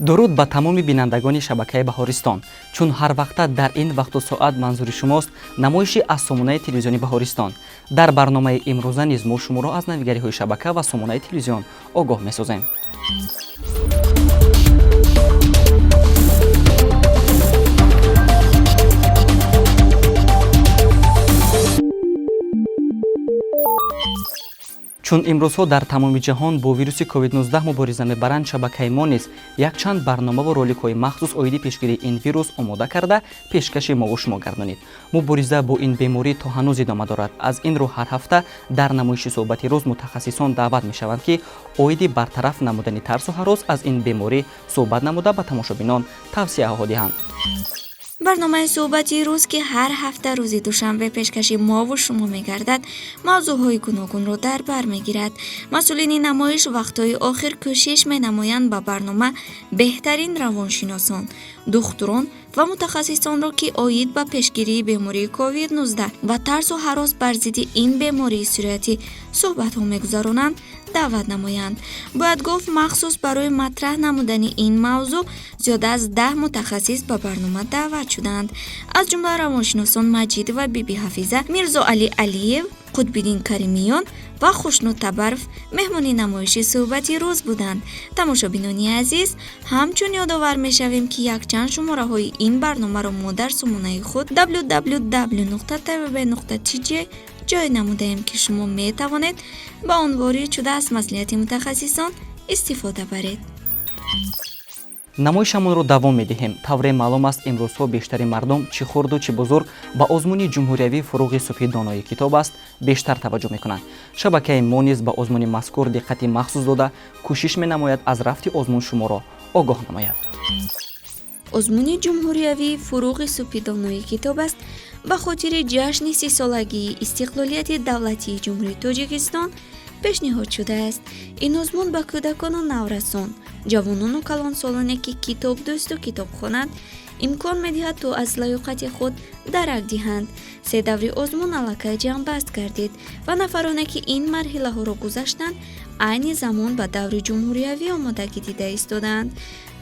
дуруд ба тамоми бинандагони шабакаи Баҳористон. Чун ҳар вақта дар ин вақту соат манзури шумост намоиши аз сомонаи телевизиони Баҳористон. Дар барномаи имрӯза низ мо шуморо аз навигариҳои шабака ва сомонаи телевизион огоҳ месозем. чун имрӯзҳо дар тамоми ҷаҳон бо вируси COVID-19 мубориза мебаранд, шабакаи мо низ якчанд барнома ва роликҳои махсус оиди пешгирии ин вирус омода карда пешкаши мову шумо гардонид. Мубориза бо ин беморӣ то ҳанӯз идома дорад. Аз ин рӯ ҳар ҳафта дар намоиши суҳбати рӯз мутахассисон даъват мешаванд, ки оиди бартараф намудани тарсу ҳарос аз ин беморӣ суҳбат намуда ба тамошобинон тавсияҳо диҳанд. барномаи суҳбати рӯз ки ҳар ҳафта рӯзи душанбе пешкаши мову шумо мегардад, мавзӯъҳои гуногунро дар бар мегирад. масъулини намоиш вақтҳои охир кӯшиш менамоянд ба барнома беҳтарин равоншиносон, духтурон ва мутахассисонро ки оид ба пешгирии бемории COVID-19 ва тарсу ҳарос бар зидди ин бемории сироятӣ суҳбатҳо мегузаронанд, даъват намоянд. бояд гуфт махсус барои матраҳ намудани ин мавзӯъ зиёда аз 10 мутахассис ба барнома даъват шуданд. аз ҷумла равоншиносон Маҷид ва Биби Ҳафиза, Мирзо Али Алиев, Қутбиддин Каримиён ва Хушнуд Табаров меҳмони намоиши суҳбати рӯз буданд. тамошобинони азиз, ҳамчун ёдовар мешавем, ки якчанд шумораҳои ин барномаро мо дар сомонаи худ www.tvb.tj ҷой намудаем, ки шумо метавонед ба он ворид шуда аз маслиҳати мутахассисон истифода баред. намоишамонро давом медиҳем. тавре маълум аст имрӯзҳо бештари мардум чӣ хурду чӣ бузург ба озмуни ҷумҳуриявии фуруғи субҳи донои китоб аст бештар таваҷҷӯҳ мекунанд. шабакаи мо низ ба озмуни мазкур диққати махсус дода кӯшиш менамояд аз рафти озмун шуморо огоҳ намояд. озмуни ҷумҳуриявии фуруғи субҳи донои китоб аст ба хотири ҷашни 30-солагии истиқлолияти давлатии ҷумҳурии Тоҷикистон пешниҳод шудааст. ин озмун ба кӯдакону наврасон, ҷавонону калонсолоне ки китобдӯсту китобхонанд имкон медиҳад то аз лаёқати худ дарак диҳанд. се даври озмун аллакай ҷамъбаст гардид ва нафароне ки ин марҳилаҳоро гузаштанд айни замон ба даври ҷумҳуриявӣ омодагӣ дида истоданд.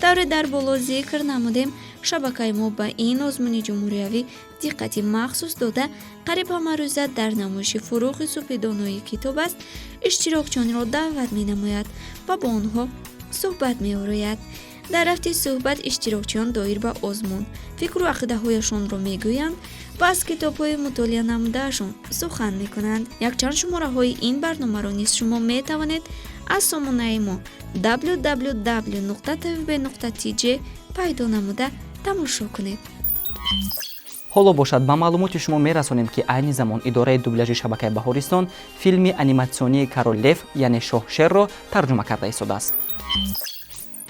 тавре дар боло зикр намудем, шабакаи мо ба ин озмуни ҷумҳуриявӣ диққати махсус дода қариб ҳамарӯза дар намоиши фуруғи субҳи донои китоб аст иштирокчиёнро даъват менамояд ва бо онҳо суҳбат меорояд. дар рафти суҳбат иштирокчиён доир ба озмун фикру ақидаҳояшонро мегӯянд ва аз китобҳои мутолиа намудаашон сухан мекунанд. якчанд шумораҳои ин барномаро низ шумо метавонед аз сомонаи мо www.tvb.tj пайдо намуда тамошо кунед. ҳоло бошад ба маълумоти шумо мерасонем, ки айни замон идораи дубляжи шабакаи Баҳористон филми аниматсионии Король Лев яъне Шоҳшерро тарҷума карда истодааст.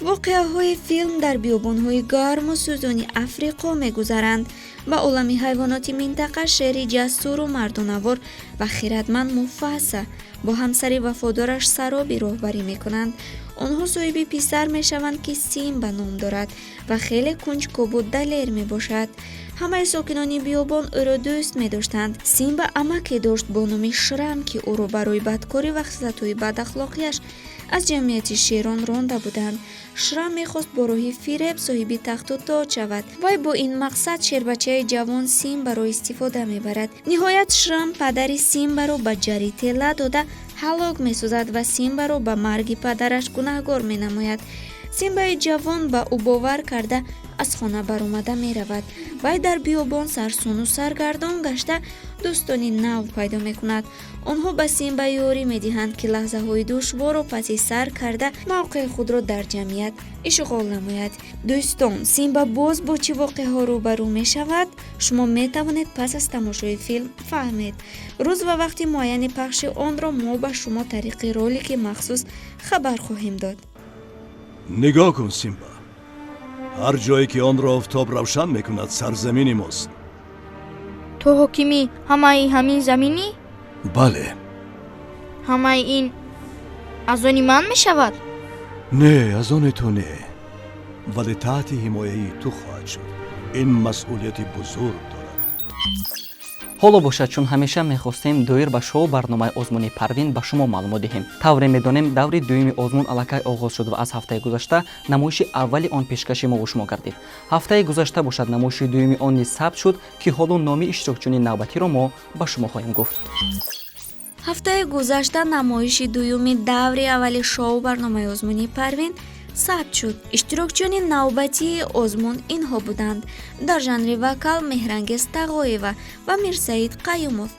воқеаҳои филм дар биёбонҳои гарму сӯзони африқо мегузаранд. ба олами ҳайвоноти минтақа шери ҷасуру мардонавор ва хиратманд Муфаса бо ҳамсари вафодораш Сароби роҳбарӣ мекунанд. онҳо соҳиби писар мешаванд, ки Симба ном дорад ва хеле кунҷкобу далер мебошад. ҳамаи сокинони биёбон ӯро дӯст медоштанд. Симба амаке дошт бо номи Шрам, ки ӯро барои бадкорӣ ва хислатҳои бадахлоқияш аз ҷамъияти шерон ронда буданд. Шрам мехост бо роҳи фиреб соҳиби тахту тоҷ шавад. вай бо ин мақсад шербачаи ҷавон Симбаро истифода мебарад. ниҳоят Шрам падари Симбаро ба ҷари тела дода ҳалок месозад ва Симбаро ба марги падараш гунаҳгор менамояд. Симбаи ҷавон ба ӯ бовар карда аз хона баромада меравад. вай дар биёбон сарсону саргардон гашта дӯстони нав пайдо мекунад. онҳо ба Симба ёрӣ медиҳанд, ки лаҳзаҳои душворо паси сар карда мавқеи худро дар ҷамъият ишғол намояд. дӯстон, Симба боз бо чӣ воқеаҳо рӯбарӯ мешавад? шумо метавонед пас аз тамошои филм фаҳмед. рӯз ва вақти муайяни пахши онро мо ба шумо тариқи ролики махсус хабар хоҳем дод. нигоҳ кун Симба, ҳар ҷое ки онро офтоб равшан мекунад сарзамини мост. ту ҳокими ҳамаи ҳамин заминӣ? бале. ҳамаи ин аз они ман мешавад? не, аз они ту не, вале таҳти ҳимояи ту хоҳад шуд. ин масъулияти бузург дорад. ҳоло бошад, чун ҳамеша мехостем доир ба шоу барномаи озмуни Парвин ба шумо маълумот диҳем. тавре медонем даври дуюми озмун аллакай оғоз шуд ва аз ҳафтаи гузашта намоиши аввали он пешкаши мову шумо гардид. ҳафтаи гузашта бошад намоиши дуюми он низ сабт шуд ки ҳоло номи иштирокчиёни навбатиро мо ба шумо хоҳем гуфт. ҳафтаи гузашта намоиши дуюми даври аввали шоу барномаи озмуни Парвин сабт шуд. иштирокчиёни навбатии озмун инҳо буданд: дар жанри вокал Меҳрангез Тағоева ва Мирсаид Қаюмов,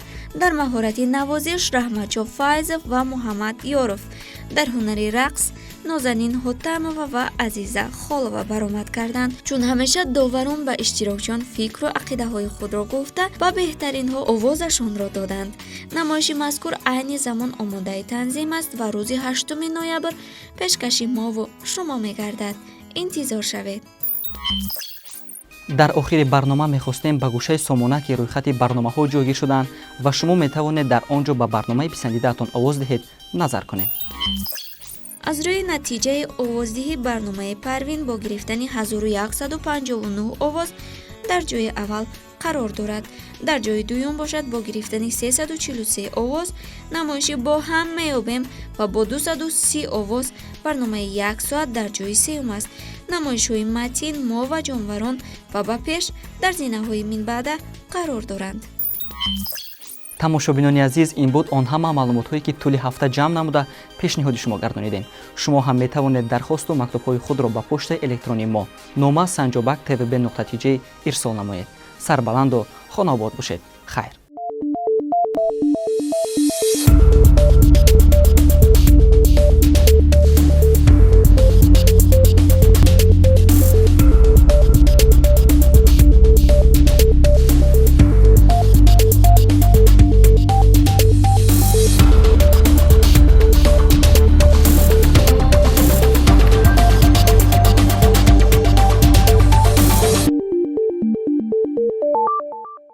дар маҳорати навозиш Раҳматшоҳ Файзов ва Муҳаммад Ёров, дар ҳунари рақс Нозанин Ҳотамова ва Азиза Холова баромад карданд. чун ҳамеша доварун ба иштирокчиён фикру ақидаҳои худро гуфта ба беҳтаринҳо овозашонро доданд. намоиши мазкур айни замон омодаи танзим аст ва рӯзи 8 ноябр пешкаши мову шумо мегардад. интизор шавед. дар охири барнома мехостем ба гӯшаи сомона ки рӯйхати барномаҳо ҷойгир шуданд ва шумо метавонед дар он ҷо ба барномаи писандидаатон овоз диҳед назар кунем. аз рӯи натиҷаи овоздиҳи барномаи Парвин бо гирифтани 1159 овоз дар ҷойи аввал қарор дорад. дар ҷойи дуюм бошад бо гирифтани 343 овоз. намоиши бо ҳам меёбем ва бо 230 овоз барномаи 1 соат дар ҷойи сеюм аст. намоишҳои матин, мо ва ҷонварон ва ба пеш дар зинаҳои минбаъда қарор доранд. тамошобинони азиз, ин буд он ҳама маълумотҳое ки тӯли ҳафта ҷамъ намуда пешниҳоди шумо гардонидем. шумо ҳам метавонед дархосту мактубҳои худро ба почтаи электронии мо нома sanjobak@tvb.tj ирсол намоед. сарбаланду хонобод бошед. хайр.